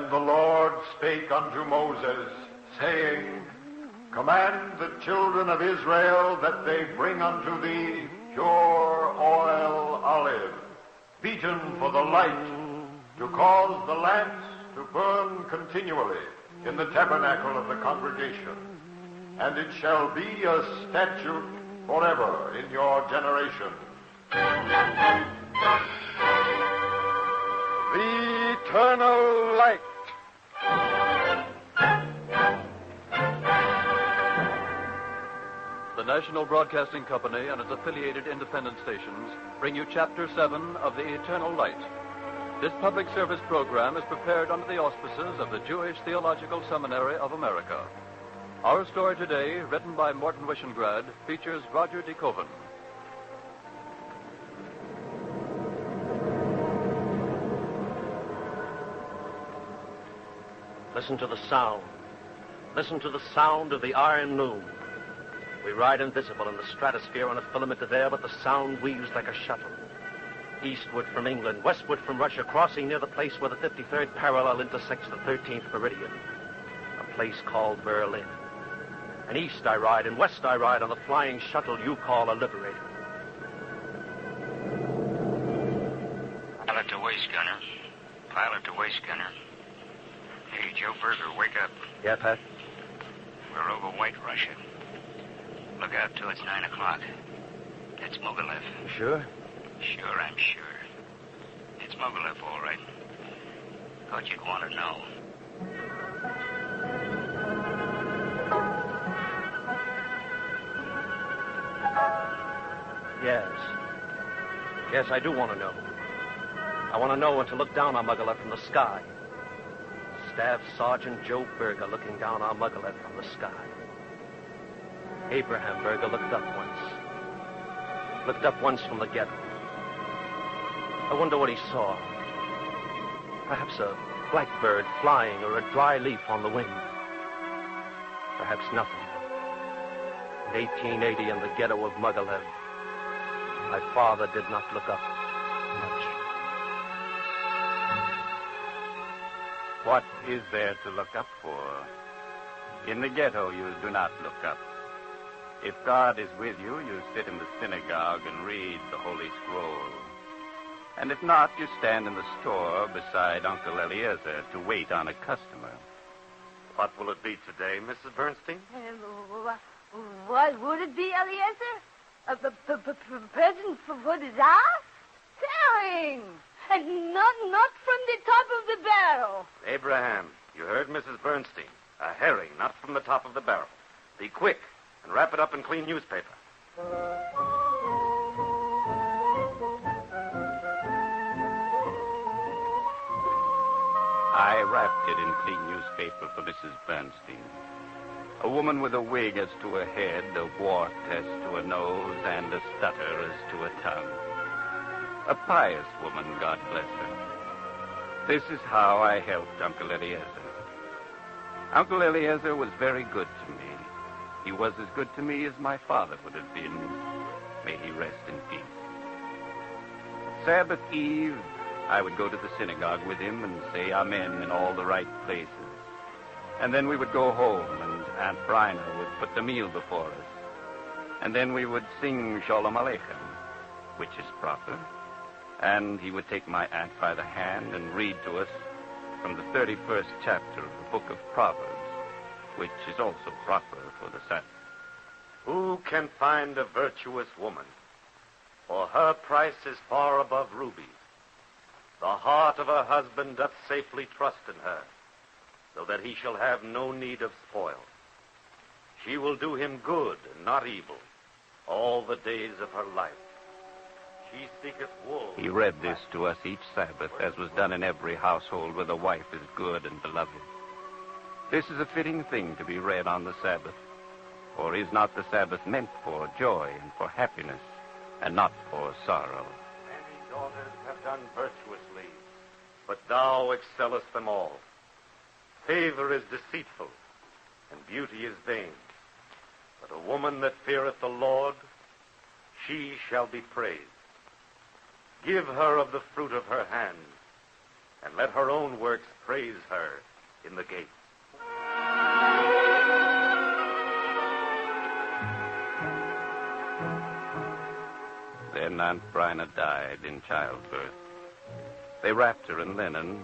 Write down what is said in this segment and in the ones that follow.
And the Lord spake unto Moses, saying, Command the children of Israel that they bring unto thee pure oil olive, beaten for the light, to cause the lamps to burn continually in the tabernacle of the congregation. And it shall be a statute forever in your generation. The eternal light. The National Broadcasting Company and its affiliated independent stations bring you Chapter 7 of The Eternal Light. This public service program is prepared under the auspices of the Jewish Theological Seminary of America. Our story today, written by Morton Wishengrad, features Roger D. Coven. Listen to the sound. Listen to the sound of the iron loom. We ride invisible in the stratosphere on a filament of air, but the sound weaves like a shuttle. Eastward from England, westward from Russia, crossing near the place where the 53rd parallel intersects the 13th meridian, a place called Berlin. And east I ride, and west I ride on the flying shuttle you call a Liberator. Pilot to waist gunner. Pilot to waist gunner. Hey, Joe Berger, wake up. Yeah, Pat? We're over White Russia. Look out till it's 9 o'clock. That's Mogilev. Sure? Sure, I'm sure. It's Mogilev, all right. Thought you'd want to know. Yes. Yes, I do want to know. I want to know and to look down on Mogilev from the sky. Staff Sergeant Joe Berger looking down on Mogilev from the sky. Abraham Berger looked up once. Looked up once from the ghetto. I wonder what he saw. Perhaps a blackbird flying or a dry leaf on the wing. Perhaps nothing. In 1880, in the ghetto of Mogilev, my father did not look up much. What is there to look up for? In the ghetto, you do not look up. If God is with you, you sit in the synagogue and read the Holy Scroll. And if not, you stand in the store beside Uncle Eliezer to wait on a customer. What will it be today, Mrs. Bernstein? What would it be, Eliezer? A present for the Tsar? Herring! And not from the top of the barrel. Abraham, you heard Mrs. Bernstein. A herring, not from the top of the barrel. Be quick and wrap it up in clean newspaper. I wrapped it in clean newspaper for Mrs. Bernstein. A woman with a wig as to a head, a wart as to a nose, and a stutter as to a tongue. A pious woman, God bless her. This is how I helped Uncle Eliezer. Uncle Eliezer was very good to me. He was as good to me as my father would have been. May he rest in peace. Sabbath Eve, I would go to the synagogue with him and say Amen in all the right places. And then we would go home, and Aunt Bryna would put the meal before us. And then we would sing Shalom Aleichem, which is proper. And he would take my aunt by the hand and read to us from the 31st chapter of the book of Proverbs, which is also proper for the Sabbath. Who can find a virtuous woman? For her price is far above rubies. The heart of her husband doth safely trust in her, so that he shall have no need of spoil. She will do him good and not evil all the days of her life. She seeketh wool. He read this to us each Sabbath, as was done in every household where the wife is good and beloved. This is a fitting thing to be read on the Sabbath. For is not the Sabbath meant for joy and for happiness, and not for sorrow? Many daughters have done virtuously, but thou excellest them all. Favor is deceitful, and beauty is vain. But a woman that feareth the Lord, she shall be praised. Give her of the fruit of her hands, and let her own works praise praise her in the gate. Then Aunt Bryna died in childbirth. They wrapped her in linen.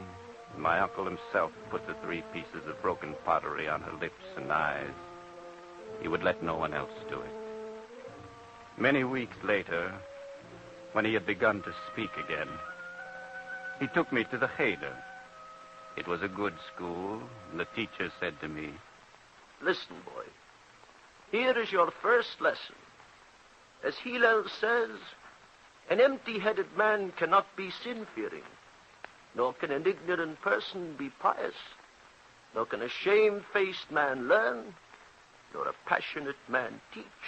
My uncle himself put the 3 pieces of broken pottery on her lips and eyes. He would let no one else do it. Many weeks later, when he had begun to speak again, he took me to the Cheder. It was a good school, and the teacher said to me, "Listen, boy. Here is your first lesson. As Hillel says, an empty-headed man cannot be sin-fearing, nor can an ignorant person be pious, nor can a shame-faced man learn, nor a passionate man teach.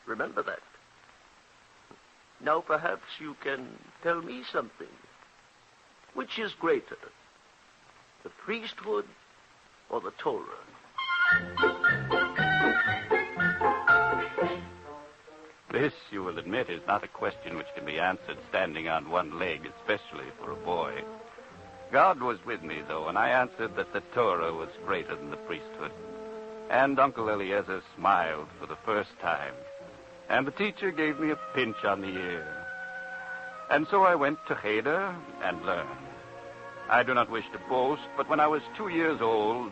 Remember that. Now perhaps you can tell me something. Which is greater, the priesthood or the Torah?" This, you will admit, is not a question which can be answered standing on one leg, especially for a boy. God was with me, though, and I answered that the Torah was greater than the priesthood. And Uncle Eliezer smiled for the first time, and the teacher gave me a pinch on the ear. And so I went to Cheder and learned. I do not wish to boast, but when I was 2 years old,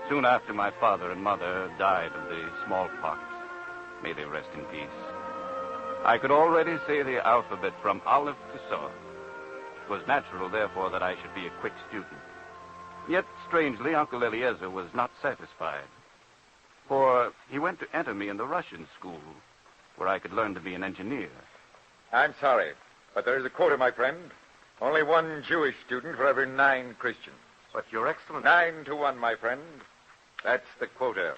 soon after my father and mother died of the smallpox, may they rest in peace, I could already say the alphabet from Aleph to Sod. It was natural, therefore, that I should be a quick student. Yet, strangely, Uncle Eliezer was not satisfied, for he went to enter me in the Russian school, where I could learn to be an engineer. I'm sorry, but there is a quota, my friend. Only 1 Jewish student for every 9 Christians. But, Your Excellency... 9 to 1, my friend. That's the quota.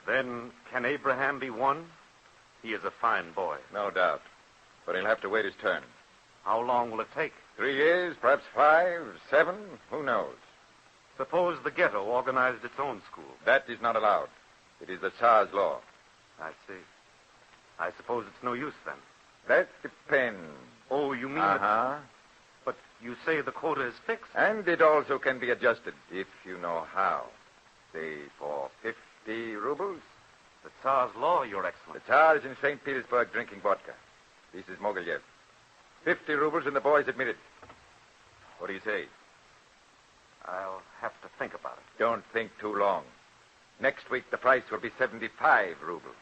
Then can Abraham be one? He is a fine boy. No doubt. But he'll have to wait his turn. How long will it take? 3 years, perhaps 5, 7, who knows? Suppose the ghetto organized its own school. That is not allowed. It is the Tsar's law. I see. I suppose it's no use, then. That depends. Oh, you mean... Uh-huh. But you say the quota is fixed. And it also can be adjusted, if you know how. Say, for 50 rubles. The Tsar's law, Your Excellency. The Tsar is in St. Petersburg drinking vodka. This is Mogiliev. 50 rubles and the boy's admitted. What do you say? I'll have to think about it. Don't think too long. Next week, the price will be 75 rubles.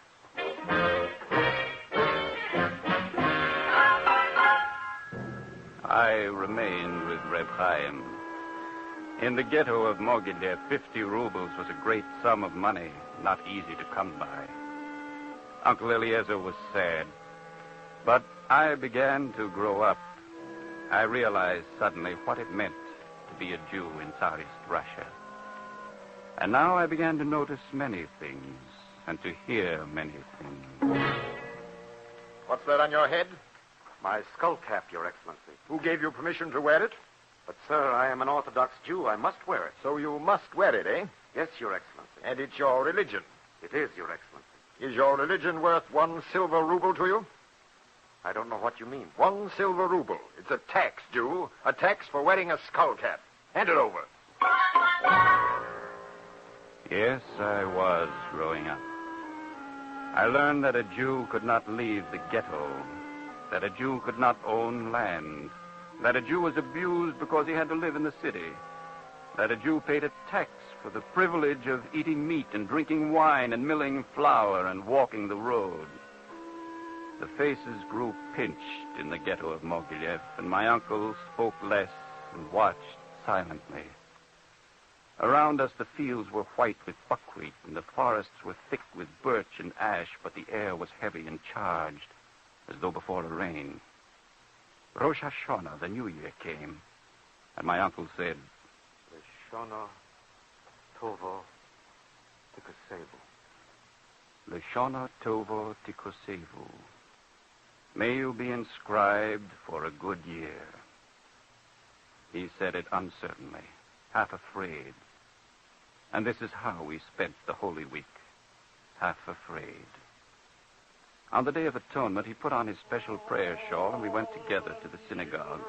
I remained with Reb Chaim. In the ghetto of Mogiliev, 50 rubles was a great sum of money, not easy to come by. Uncle Eliezer was sad, but I began to grow up. I realized suddenly what it meant to be a Jew in Tsarist Russia. And now I began to notice many things and to hear many things. What's that on your head? My skull cap, Your Excellency. Who gave you permission to wear it? But, sir, I am an Orthodox Jew. I must wear it. So you must wear it, eh? Yes, Your Excellency. And it's your religion. It is, Your Excellency. Is your religion worth 1 silver ruble to you? I don't know what you mean. 1 silver ruble. It's a tax, Jew. A tax for wearing a skull cap. Hand it over. Yes, I was growing up. I learned that a Jew could not leave the ghetto, that a Jew could not own land, that a Jew was abused because he had to live in the city, that a Jew paid a tax for the privilege of eating meat and drinking wine and milling flour and walking the road. The faces grew pinched in the ghetto of Mogiliev, and my uncle spoke less and watched silently. Around us, the fields were white with buckwheat, and the forests were thick with birch and ash, but the air was heavy and charged, as though before a rain. Rosh Hashanah, the New Year, came, and my uncle said, Leshona Tovo Tikosevu. Leshona Tovo Tikosevu. May you be inscribed for a good year. He said it uncertainly, half afraid. And this is how we spent the Holy Week, half afraid. On the Day of Atonement, he put on his special prayer shawl, and we went together to the synagogue.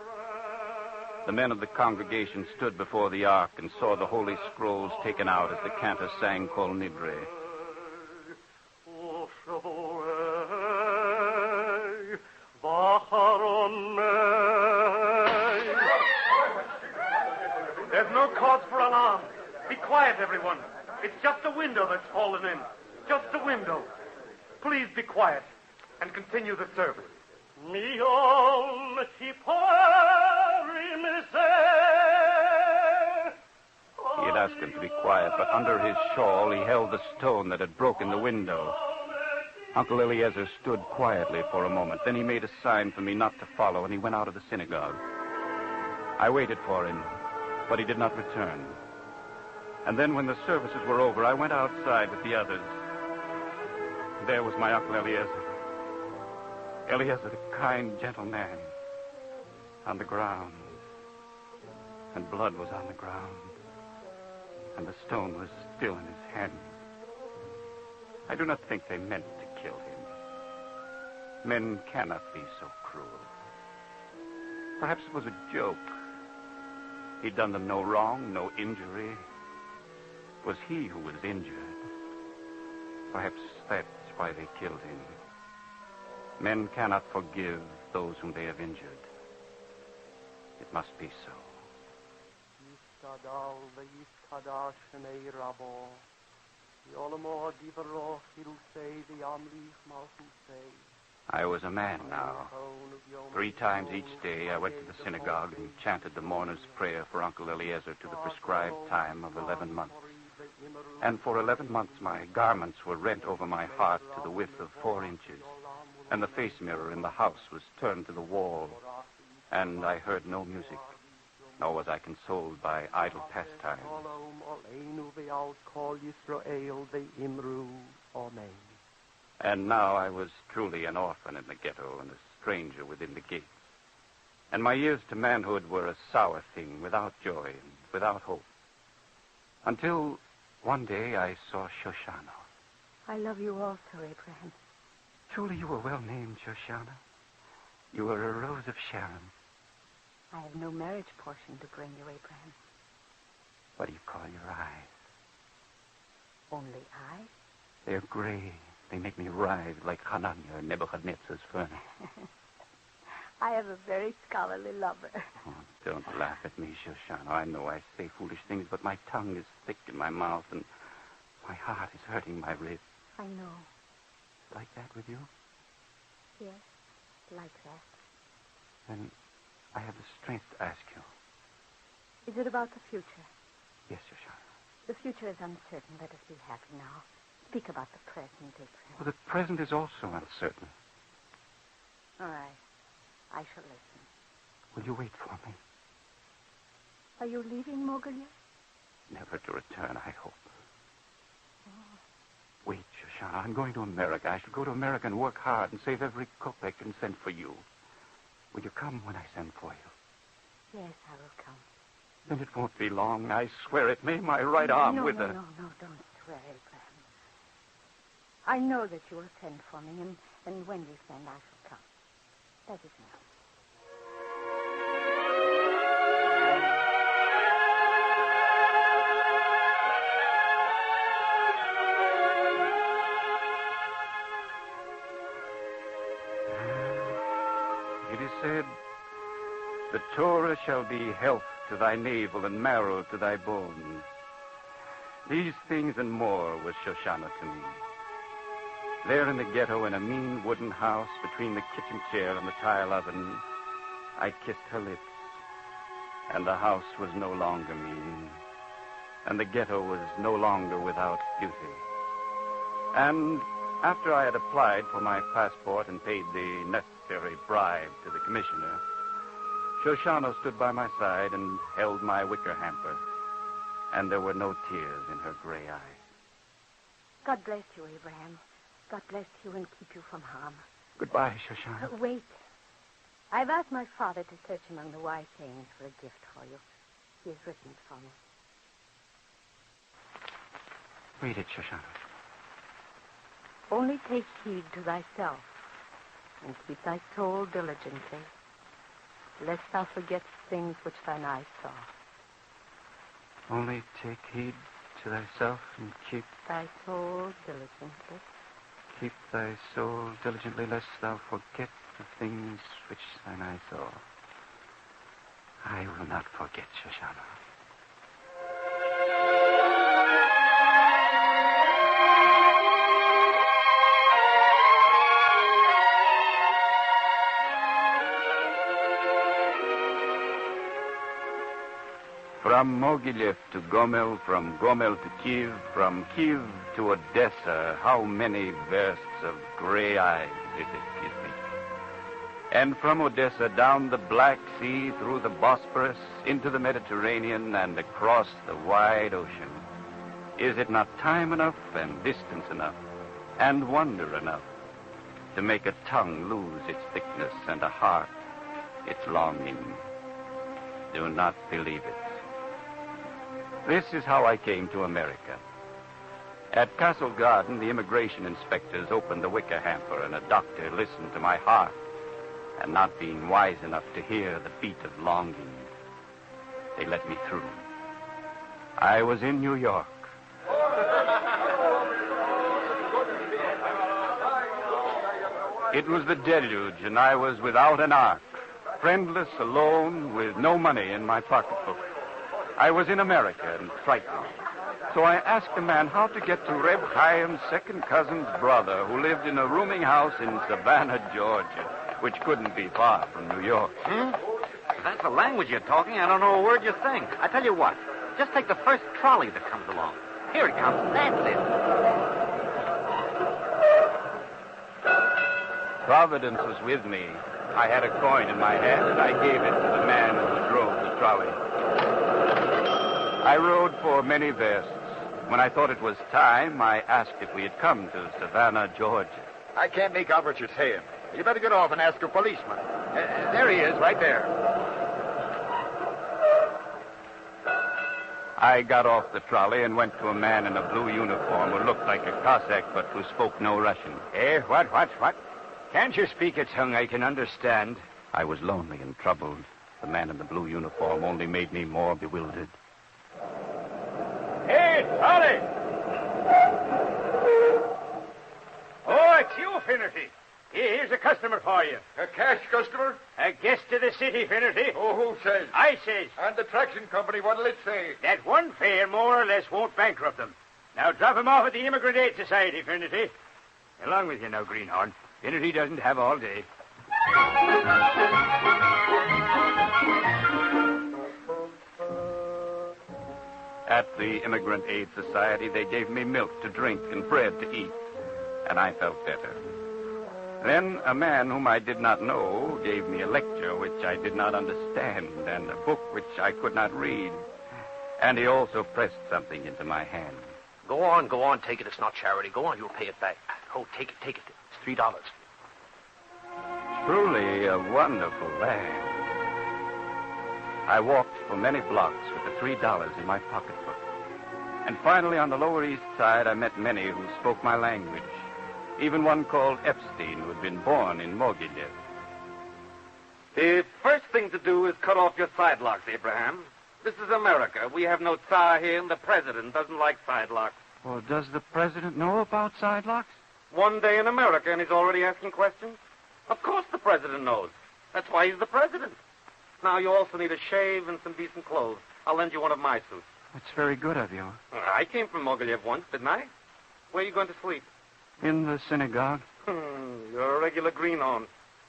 The men of the congregation stood before the ark and saw the holy scrolls taken out as the cantor sang Kol Nidre. There's no cause for alarm. Be quiet, everyone. It's just a window that's fallen in. Just a window. Please be quiet and continue the service. He had asked him to be quiet, but under his shawl he held the stone that had broken the window. Uncle Eliezer stood quietly for a moment. Then he made a sign for me not to follow, and he went out of the synagogue. I waited for him, but he did not return. And then when the services were over, I went outside with the others. There was my Uncle Eliezer. Eliezer, the kind, gentle man, on the ground. And blood was on the ground. And the stone was still in his hand. I do not think they meant to kill him. Men cannot be so cruel. Perhaps it was a joke. He'd done them no wrong, no injury. It was he who was injured. Perhaps that's why they killed him. Men cannot forgive those whom they have injured. It must be so. I was a man now. 3 times each day I went to the synagogue and chanted the mourner's prayer for Uncle Eliezer to the prescribed time of 11 months. And for 11 months my garments were rent over my heart to the width of 4 inches. And the face mirror in the house was turned to the wall. And I heard no music, nor was I consoled by idle pastimes. And now I was truly an orphan in the ghetto and a stranger within the gates. And my years to manhood were a sour thing, without joy and without hope. Until one day I saw Shoshana. I love you also, Abraham. Truly you were well named, Shoshana. You were a rose of Sharon. I have no marriage portion to bring you, Abraham. What do you call your eyes? Only eyes? They're gray. They make me writhe like Hananiah, Nebuchadnezzar's furnace. I have a very scholarly lover. Oh, don't laugh at me, Shoshana. I know I say foolish things, but my tongue is thick in my mouth, and my heart is hurting my ribs. I know. Like that with you? Yes, like that. Then I have the strength to ask you. Is it about the future? Yes, Shoshana. The future is uncertain. Let us be happy now. Speak about the present, Abraham. Well, the present is also uncertain. All right. I shall listen. Will you wait for me? Are you leaving Mogulia? Never to return, I hope. Wait, Shoshana. I'm going to America. I shall go to America and work hard and save every kopeck and send for you. Will you come when I send for you? Yes, I will come. Then it won't be long. I swear it. May my right arm wither. No, don't swear, Abraham. I know that you will send for me, and when you send, I shall come. That is enough. It is said, the Torah shall be health to thy navel and marrow to thy bones. These things and more was Shoshana to me. There in the ghetto, in a mean wooden house between the kitchen chair and the tile oven, I kissed her lips. And the house was no longer mean. And the ghetto was no longer without beauty. And after I had applied for my passport and paid the necessary bribe to the commissioner, Shoshana stood by my side and held my wicker hamper. And there were no tears in her gray eyes. God bless you, Abraham. God bless you and keep you from harm. Goodbye, Shoshana. Wait. I've asked my father to search among the wise sayings for a gift for you. He has written it for me. Read it, Shoshana. Only take heed to thyself and keep thy soul diligently. lest thou forget things which thine eyes saw. Only take heed to thyself and keep Thy soul diligently. Keep thy soul diligently, lest thou forget the things which thine eye saw. I will not forget, Shoshana. From Mogilev to Gomel, from Gomel to Kiev, from Kiev to Odessa, how many versts of gray eyes is it, you think? And from Odessa down the Black Sea, through the Bosporus, into the Mediterranean, and across the wide ocean. Is it not time enough and distance enough and wonder enough to make a tongue lose its thickness and a heart its longing? Do not believe it. This is how I came to America. At Castle Garden, the immigration inspectors opened the wicker hamper, and a doctor listened to my heart, and not being wise enough to hear the beat of longing, they let me through. I was in New York. It was the deluge, and I was without an ark, friendless, alone, with no money in my pocketbook. I was in America and frightened. So I asked a man how to get to Reb Chaim's second cousin's brother, who lived in a rooming house in Savannah, Georgia, which couldn't be far from New York. If that's the language you're talking, I don't know a word you think. I tell you what, just take the first trolley that comes along. Here it comes. That's it. Providence was with me. I had a coin in my hand, and I gave it to the man who drove the trolley. I rode for many versts. When I thought it was time, I asked if we had come to Savannah, Georgia. I can't make out what you're saying. You better get off and ask a policeman. There he is, right there. I got off the trolley and went to a man in a blue uniform who looked like a Cossack but who spoke no Russian. What? Can't you speak a tongue I can understand? I was lonely and troubled. The man in the blue uniform only made me more bewildered. Hey, Charlie! Oh, it's you, Finnerty. Here's a customer for you. A cash customer? A guest of the city, Finnerty. Oh, who says? I says. And the traction company, what'll it say? That one fare more or less won't bankrupt them. Now drop him off at the Immigrant Aid Society, Finnerty. Along with you now, Greenhorn. Finnerty doesn't have all day. At the Immigrant Aid Society, they gave me milk to drink and bread to eat, and I felt better. Then a man whom I did not know gave me a lecture which I did not understand and a book which I could not read, and he also pressed something into my hand. Go on, take it. It's not charity. Go on, you'll pay it back. Oh, take it. It's $3. Truly a wonderful land. I walked for many blocks with the $3 in my pocketbook. And finally, on the Lower East Side, I met many who spoke my language. Even one called Epstein, who had been born in Mogilev. The first thing to do is cut off your side locks, Abraham. This is America. We have no Tsar here, and the president doesn't like side locks. Well, does the president know about side locks? One day in America, and he's already asking questions? Of course the president knows. That's why he's the president. Now, you also need a shave and some decent clothes. I'll lend you one of my suits. That's very good of you. I came from Mogilev once, didn't I? Where are you going to sleep? In the synagogue. You're a regular greenhorn.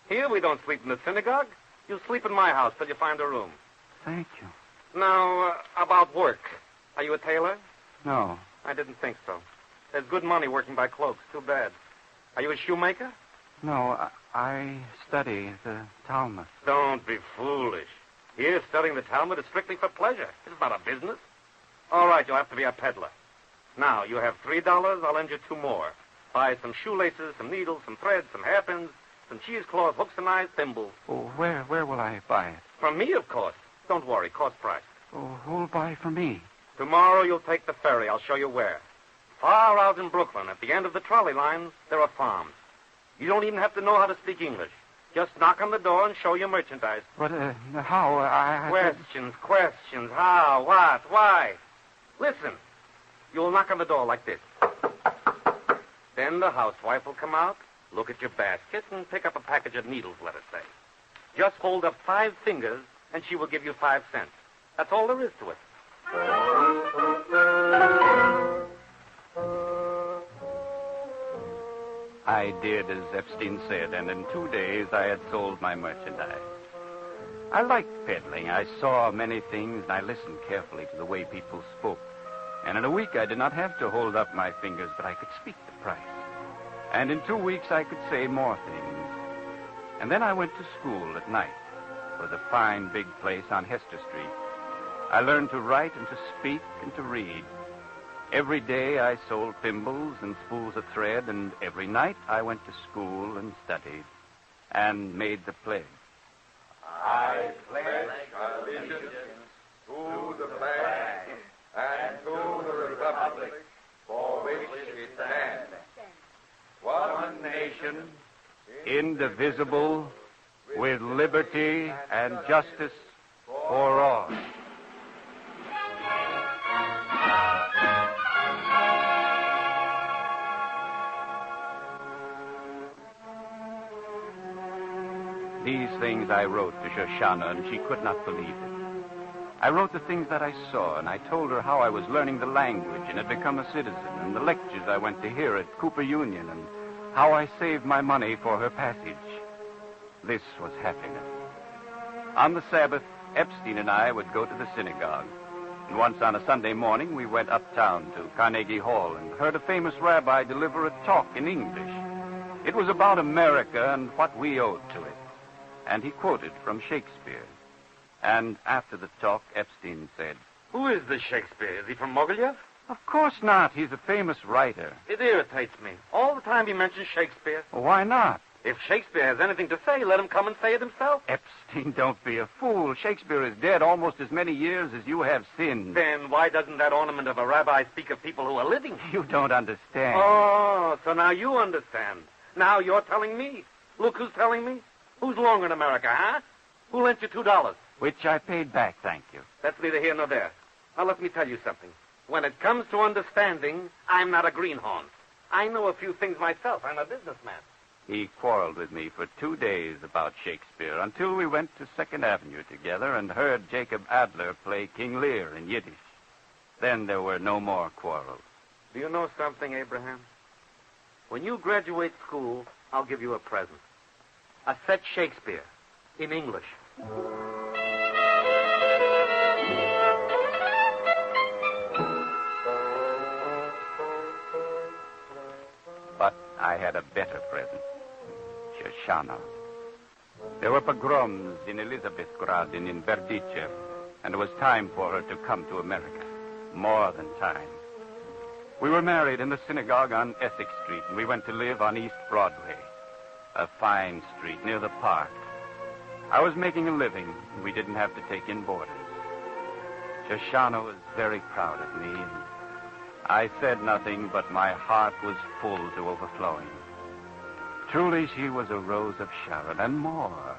Here we don't sleep in the synagogue. You sleep in my house till you find a room. Thank you. Now, about work. Are you a tailor? No. I didn't think so. There's good money working by cloaks. Too bad. Are you a shoemaker? No, I study the Talmud. Don't be foolish. Here, studying the Talmud is strictly for pleasure. It's not a business. All right, you'll have to be a peddler. Now, you have $3. I'll lend you 2 more. Buy some shoelaces, some needles, some threads, some hairpins, some cheesecloth, hooks and eyes, thimbles. Oh, where will I buy it? From me, of course. Don't worry, cost price. Oh, who'll buy for me? Tomorrow you'll take the ferry. I'll show you where. Far out in Brooklyn, at the end of the trolley lines, there are farms. You don't even have to know how to speak English. Just knock on the door and show your merchandise. But, how? Questions. How? What? Why? Listen. You'll knock on the door like this. Then the housewife will come out, look at your basket, and pick up a package of needles, let us say. Just hold up 5 fingers, and she will give you 5 cents. That's all there is to it. I did as Epstein said, and in 2 days I had sold my merchandise. I liked peddling. I saw many things, and I listened carefully to the way people spoke. And in a week I did not have to hold up my fingers, but I could speak the price. And in 2 weeks I could say more things. And then I went to school at night. It was a fine, big place on Hester Street. I learned to write and to speak and to read. Every day I sold thimbles and spools of thread, and every night I went to school and studied and made the pledge. I pledge allegiance to the flag and to the republic for which it stands, one nation, indivisible, with liberty and justice for all. These things I wrote to Shoshana, and she could not believe it. I wrote the things that I saw, and I told her how I was learning the language and had become a citizen, and the lectures I went to hear at Cooper Union, and how I saved my money for her passage. This was happiness. On the Sabbath, Epstein and I would go to the synagogue. And once on a Sunday morning, we went uptown to Carnegie Hall and heard a famous rabbi deliver a talk in English. It was about America and what we owed to it. And he quoted from Shakespeare. And after the talk, Epstein said, Who is this Shakespeare? Is he from Mogilev? Of course not. He's a famous writer. It irritates me. All the time he mentions Shakespeare. Why not? If Shakespeare has anything to say, let him come and say it himself. Epstein, don't be a fool. Shakespeare is dead almost as many years as you have sinned. Then why doesn't that ornament of a rabbi speak of people who are living? You don't understand. Oh, so now you understand. Now you're telling me. Look who's telling me. Who's longer in America, huh? Who lent you $2? Which I paid back, thank you. That's neither here nor there. Now let me tell you something. When it comes to understanding, I'm not a greenhorn. I know a few things myself. I'm a businessman. He quarreled with me for 2 days about Shakespeare until we went to 2nd Avenue together and heard Jacob Adler play King Lear in Yiddish. Then there were no more quarrels. Do you know something, Abraham? When you graduate school, I'll give you a present. A set Shakespeare in English. But I had a better present. Shoshana. There were pogroms in Elizabethgrad and in Berdichev, and it was time for her to come to America. More than time. We were married in the synagogue on Essex Street, and we went to live on East Broadway, a fine street near the park. I was making a living, and we didn't have to take in boarders. Shoshana was very proud of me, and I said nothing, but my heart was full to overflowing. Truly, she was a rose of Sharon, and more.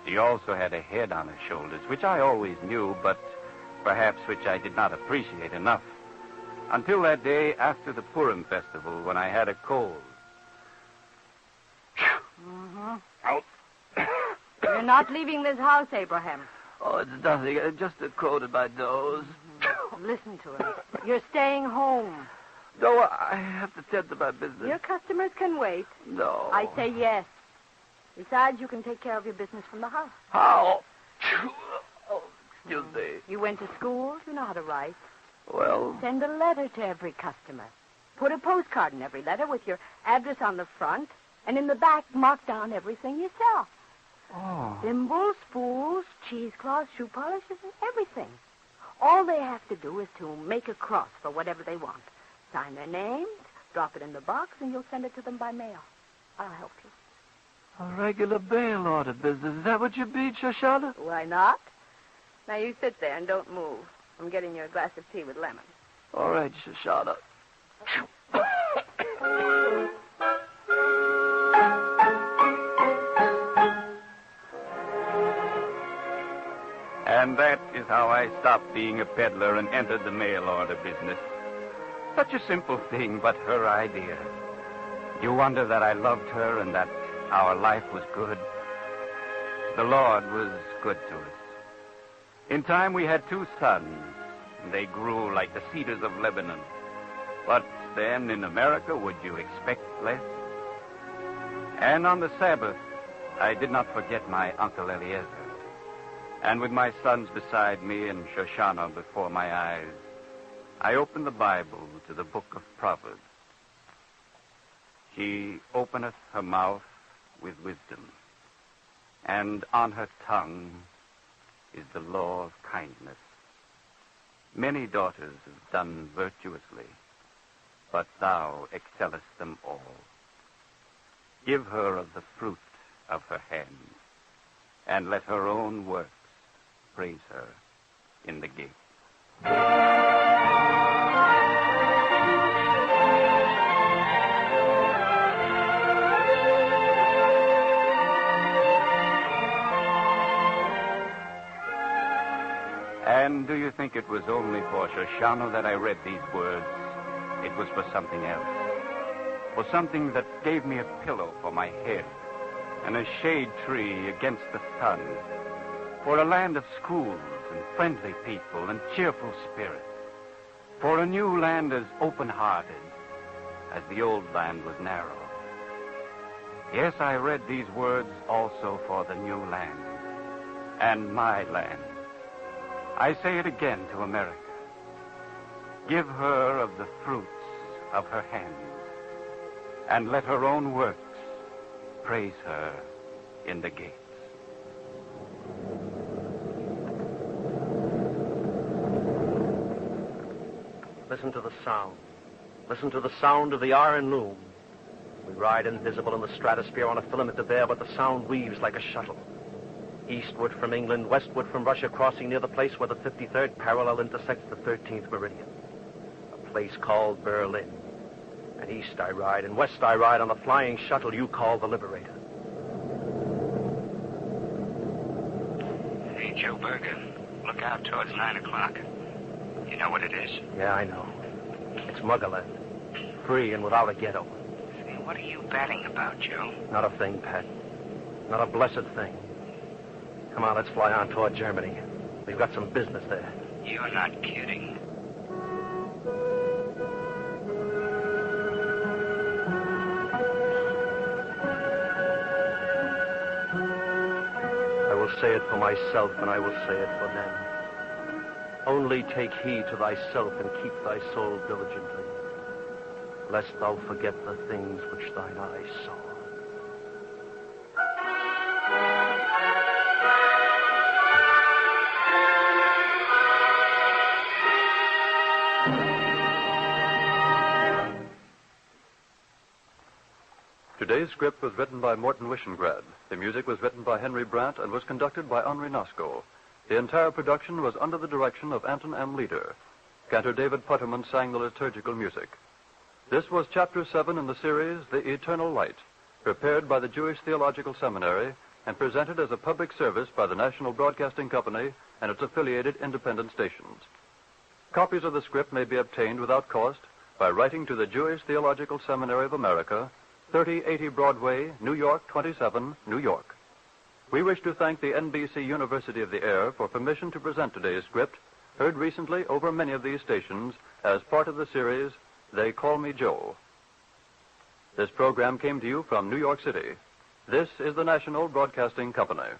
She also had a head on her shoulders, which I always knew, but perhaps which I did not appreciate enough. Until that day after the Purim festival, when I had a cold. Mm-hmm. Out. You're not leaving this house, Abraham. Oh, it's nothing. Just a cold in my nose. Listen to him. You're staying home. No, I have to tend to my business. Your customers can wait. No. I say yes. Besides, you can take care of your business from the house. How? Oh, excuse me. You went to school. You know how to write. Well, Send a letter to every customer. Put a postcard in every letter with your address on the front, and in the back, mark down everything you sell. Oh. Thimbles, spools, cheesecloths, shoe polishes, and everything. All they have to do is to make a cross for whatever they want. Sign their names, drop it in the box, and you'll send it to them by mail. I'll help you. a regular bail order business. Is that what you mean, Shoshana? Why not? Now, you sit there and don't move. I'm getting you a glass of tea with lemon. All right, Shoshana. And that is how I stopped being a peddler and entered the mail order business. Such a simple thing, but her idea. You wonder that I loved her and that our life was good? The Lord was good to us. In time, we had 2 sons, and they grew like the cedars of Lebanon. But then, in America, would you expect less? And on the Sabbath, I did not forget my Uncle Eliezer. And with my sons beside me and Shoshana before my eyes, I opened the Bible to the book of Proverbs. She openeth her mouth with wisdom, and on her tongue is the law of kindness. Many daughters have done virtuously, but thou excellest them all. Give her of the fruit of her hands, and let her own works praise her in the gate. And do you think it was only for Shoshana that I read these words? It was for something else. For something that gave me a pillow for my head and a shade tree against the sun. For a land of schools and friendly people and cheerful spirits. For a new land as open-hearted as the old land was narrow. Yes, I read these words also for the new land and my land. I say it again to America. Give her of the fruits of her hands, and let her own works praise her in the gates. Listen to the sound. Listen to the sound of the iron loom. We ride invisible in the stratosphere on a filament of air, but the sound weaves like a shuttle. Eastward from England, westward from Russia, crossing near the place where the 53rd parallel intersects the 13th meridian. A place called Berlin. And east I ride, and west I ride on the flying shuttle you call the Liberator. Hey, Joe Berger, look out towards 9 o'clock. You know what it is? Yeah, I know. It's Muggerland. Free and without a ghetto. Say, what are you batting about, Joe? Not a thing, Pat. Not a blessed thing. Come on, let's fly on toward Germany. We've got some business there. You're not kidding. I will say it for myself, and I will say it for them. Only take heed to thyself and keep thy soul diligently, lest thou forget the things which thine eyes saw. Today's script was written by Morton Wishengrad. The music was written by Henry Brandt and was conducted by Henri Nosco. The entire production was under the direction of Anton M. Leader. Cantor David Putterman sang the liturgical music. This was Chapter 7 in the series, The Eternal Light, prepared by the Jewish Theological Seminary and presented as a public service by the National Broadcasting Company and its affiliated independent stations. Copies of the script may be obtained without cost by writing to the Jewish Theological Seminary of America, 3080 Broadway, New York 27, New York. We wish to thank the NBC University of the Air for permission to present today's script, heard recently over many of these stations as part of the series, They Call Me Joe. This program came to you from New York City. This is the National Broadcasting Company.